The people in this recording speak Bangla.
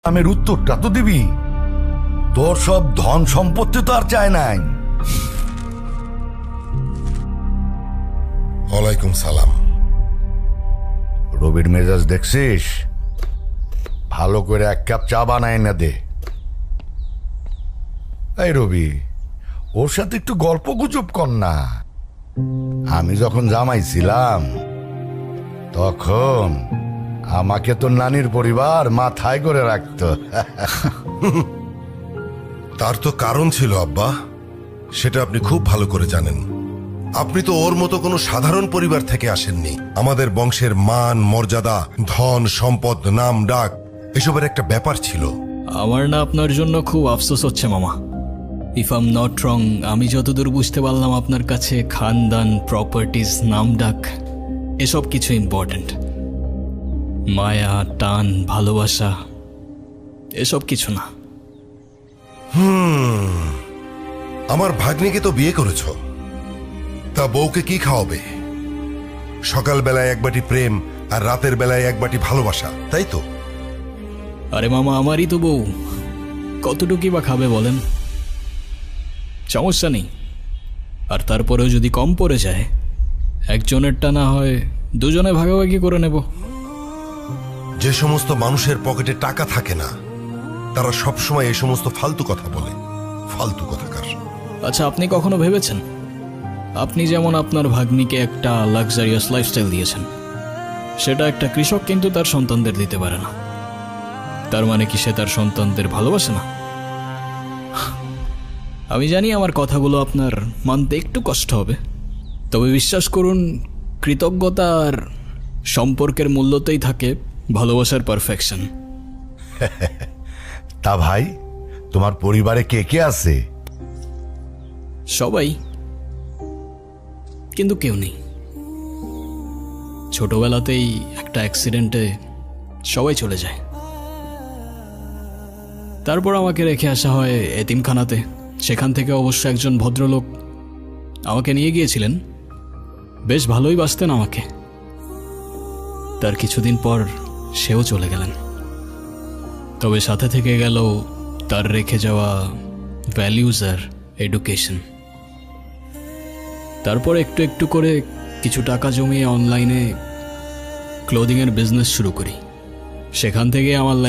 আমের উত্তরটা তো দিবি। তোর সব ধন সম্পত্তি তো আর চায় নাই। ওয়ালাইকুম সালাম। রবির মেজাজ দেখছিস? ভালো করে এক কাপ চা বানায় না দে। এই রবি, ওর সাথে একটু গল্প গুজব কর না। আমি যখন জামাই ছিলাম তখন আমাকে তোর নানির পরিবার মাথায় করে রাখতো। তার তো কারণ ছিল আব্বা, সেটা আপনি খুব ভালো করে জানেন। আপনি তো ওর মতো কোনো সাধারণ পরিবার থেকে আসেননি। আমাদের বংশের মান মর্যাদা, ধন সম্পদ, নাম ডাক এসবের একটা ব্যাপার ছিল। আমার না আপনার জন্য খুব আফসোস হচ্ছে মামা। If I am not wrong, আমি যতদূর বুঝতে পারলাম আপনার কাছে খানদান, প্রপার্টিজ, নামডাক এসব কিছু ইম্পর্ট্যান্ট। মায়া, টান, ভালোবাসা এসব কিছু না। আমার ভাগ্নিকে তো বিয়ে করেছ, তা বউকে কি খাওয়াবে? সকাল বেলায় এক বাটি প্রেম আর রাতের বেলায় এক বাটি ভালোবাসা, তাই তো? আরে মামা, আমারই তো বউ, কতটুকুই বা খাবে বলেন? সমস্যা নেই। আর তারপরেও যদি কম পড়ে যায়, একজনেরটা না হয় দুজনে ভাগাভাগি করে নেব। যে সমস্ত মানুষের পকেটে টাকা থাকে না, তারা সবসময় এই সমস্ত ফালতু কথা বলে। ফালতু কথাকার। আচ্ছা, আপনি কখনো ভেবেছেন, আপনি যেমন আপনার ভাগ্নিকে একটা লাক্সারিয়াস লাইফস্টাইল দিয়েছেন, সেটা একটা কৃষক কিন্তু তার সন্তানদের দিতে পারে না। তার মানে কি সে তার সন্তানদের ভালোবাসে না? আমি জানি আমার কথাগুলো আপনার মানতে একটু কষ্ট হবে, তবে বিশ্বাস করুন, কৃতজ্ঞতা আর সম্পর্কের মূল্যতেই থাকে ভালোবাসার পারফেকশন। তা ভাই, তোমার পরিবারে কে কে আছে? সবাই, কিন্তু কেউ নেই। ছোটবেলাতেই একটা অ্যাক্সিডেন্টে সবাই চলে যায়। তারপর আমাকে রেখে আসা হয় এতিমখানাতে। সেখান থেকে অবশ্য একজন ভদ্রলোক আমাকে নিয়ে গিয়েছিলেন। বেশ ভালোই বাসতেন আমাকে। তার কিছুদিন পর সেও চলে গেলেন, তবে সাথে থেকে গেল তার রেখে যাওয়া ভ্যালিউজ আর এডুকেশন। তারপর একটু একটু করে কিছু টাকা জমিয়ে অনলাইনে ক্লোদিংয়ের বিজনেস শুরু করি। সেখান থেকে আমার লাইফ